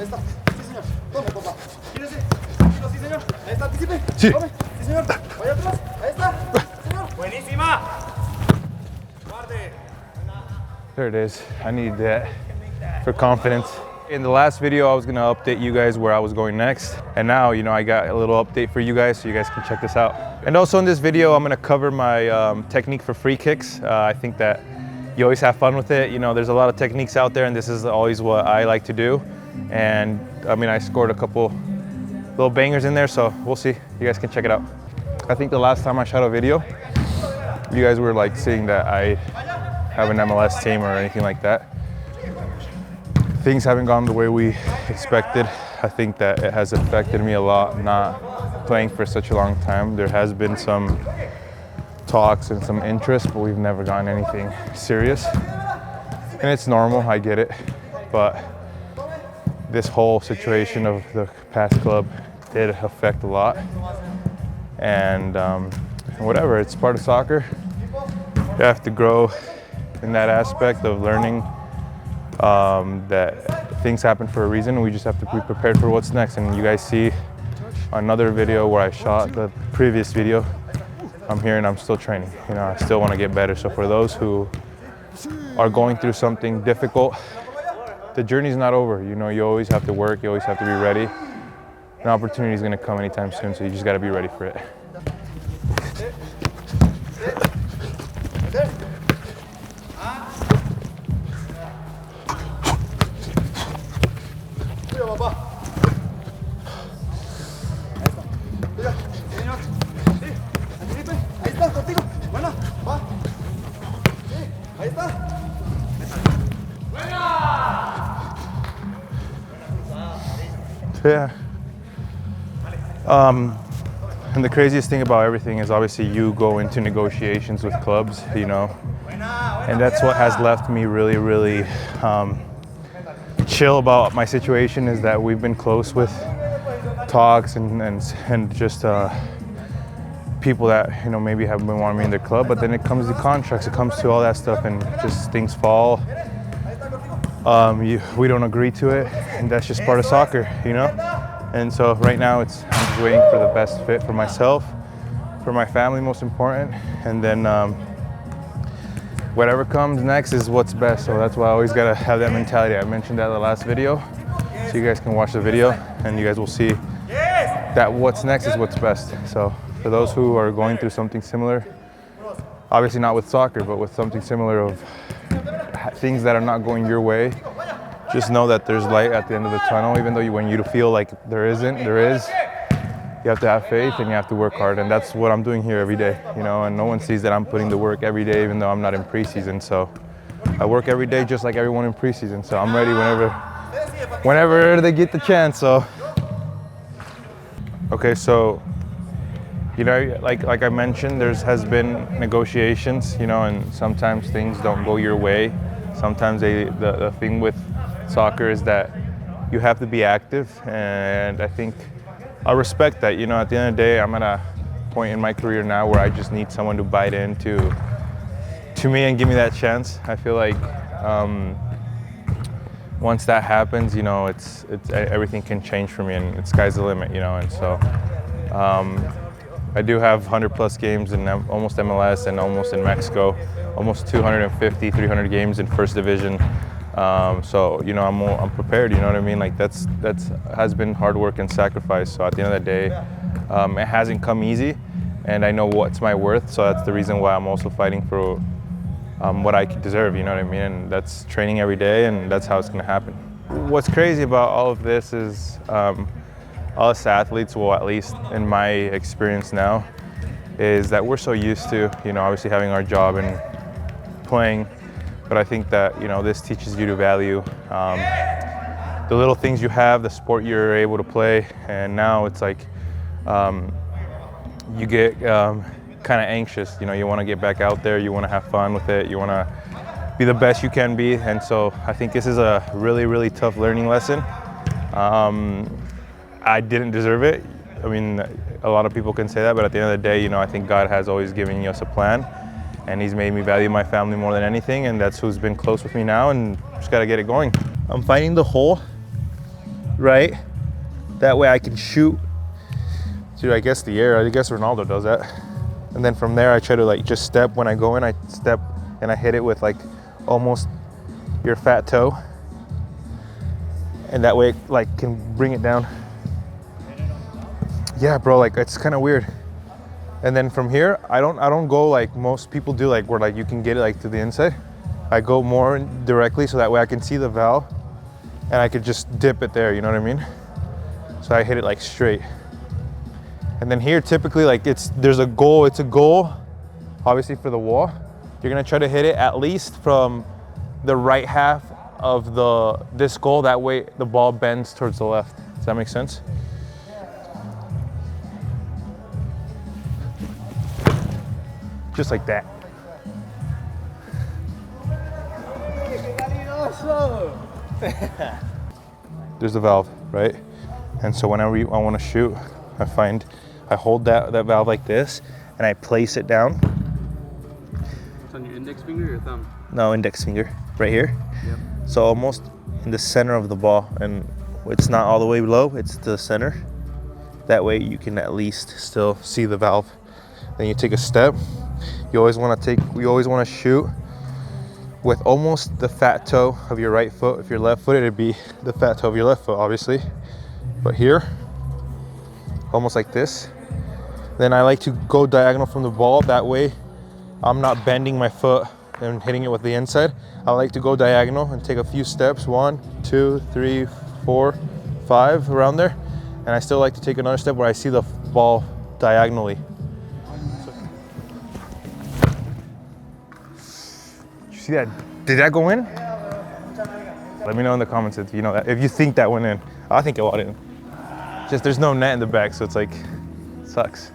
Ahí está. Sí, señor. Tome, papá. Gírese. Tranquilo, sí, señor. Ahí está, anticipe. Sí. Tome. Sí, señor. Vaya atrás. Ahí está. Sí, señor. Buenísima. Guarde. There it is. I need that for confidence. In the last video, I was gonna update you guys where I was going next. And now, you know, I got a little update for you guys so you guys can check this out. And also in this video, I'm gonna cover my technique for free kicks. I think that you always have fun with it. You know, there's a lot of techniques out there and this is always what I like to do. And I mean, I scored a couple little bangers in there, so we'll see. You guys can check it out. I think the last time I shot a video, you guys were like seeing that I have an MLS team or anything like that. Things haven't gone the way we expected. I think that it has affected me a lot not playing for such a long time. There has been some talks and some interest, but we've never gotten anything serious. And it's normal, I get it. But this whole situation of the past club did affect a lot. And whatever, it's part of soccer. You have to grow in that aspect of learning that things happen for a reason. We just have to be prepared for what's next. And you guys see another video where I shot the previous video. I'm here and I'm still training. You know, I still want to get better. So for those who are going through something difficult, the journey's not over. You know, you always have to work. You always have to be ready. An opportunity is going to come anytime soon. So you just got to be ready for it. Yeah. And the craziest thing about everything is obviously you go into negotiations with clubs, you know, and that's what has left me really chill about my situation is that we've been close with talks and just people that, you know, maybe have been wanting me in their club, but then it comes to contracts, it comes to all that stuff and just things fall. We don't agree to it, and that's just part of soccer, you know? And so right now I'm just waiting for the best fit for myself, for my family most important, and then whatever comes next is what's best. So that's why I always gotta have that mentality. I mentioned that in the last video, so you guys can watch the video and you guys will see that what's next is what's best. So for those who are going through something similar, obviously not with soccer, but with something similar of things that are not going your way, just know that there's light at the end of the tunnel. Even though when you feel like there isn't, there is. You have to have faith and you have to work hard, and that's what I'm doing here every day, you know, and no one sees that I'm putting the work every day even though I'm not in preseason. So I work every day just like everyone in preseason, so I'm ready whenever they get the chance. So okay, so you know, like I mentioned, has been negotiations, you know, and sometimes things don't go your way. Sometimes the thing with soccer is that you have to be active, and I think I respect that. You know, at the end of the day, I'm at a point in my career now where I just need someone to bite into me and give me that chance. I feel like once that happens, you know, it's everything can change for me, and sky's the limit, you know. And so I do have 100+ games in almost MLS and almost in Mexico, almost 250, 300 games in first division. So, you know, I'm prepared, you know what I mean? Like that's has been hard work and sacrifice. So at the end of the day, it hasn't come easy, and I know what's my worth. So that's the reason why I'm also fighting for what I deserve, you know what I mean? And that's training every day, and that's how it's gonna happen. What's crazy about all of this is us athletes, well, at least in my experience now, is that we're so used to, you know, obviously having our job and playing, but I think that, you know, this teaches you to value the little things you have, the sport you're able to play, and now it's like you get kind of anxious, you know, you want to get back out there, you want to have fun with it, you want to be the best you can be, and so I think this is a really tough learning lesson. I didn't deserve it. I mean, a lot of people can say that, but at the end of the day, you know, I think God has always given us a plan, and He's made me value my family more than anything, and that's who's been close with me now, and just got to get it going. I'm finding the hole right? That way I can shoot to, I guess, the air. I guess Ronaldo does that. And then from there, I try to like just step. When I go in, I step and I hit it with like almost your fat toe. And that way it like can bring it down. Yeah, bro, like it's kind of weird. And then from here, I don't go like most people do, like where like you can get it like to the inside. I go more directly so that way I can see the valve and I could just dip it there, you know what I mean? So I hit it like straight. And then here, typically like there's a goal, it's a goal, obviously for the wall. You're gonna try to hit it at least from the right half of this goal, that way the ball bends towards the left. Does that make sense? Just like that. There's the valve, right? And so whenever I want to shoot, I hold that valve like this and I place it down. It's on your index finger or your thumb? No, index finger, right here. Yep. So almost in the center of the ball, and it's not all the way low, it's the center. That way you can at least still see the valve. Then you take a step. You always want to shoot with almost the fat toe of your right foot. If you're left-footed, it'd be the fat toe of your left foot, obviously. But here, almost like this. Then I like to go diagonal from the ball. That way, I'm not bending my foot and hitting it with the inside. I like to go diagonal and take a few steps. 1, 2, 3, 4, 5, around there. And I still like to take another step where I see the ball diagonally. Did you see that? Did that go in? Let me know in the comments if you know that. If you think that went in. I think it went in. Just there's no net in the back, so it's like, sucks.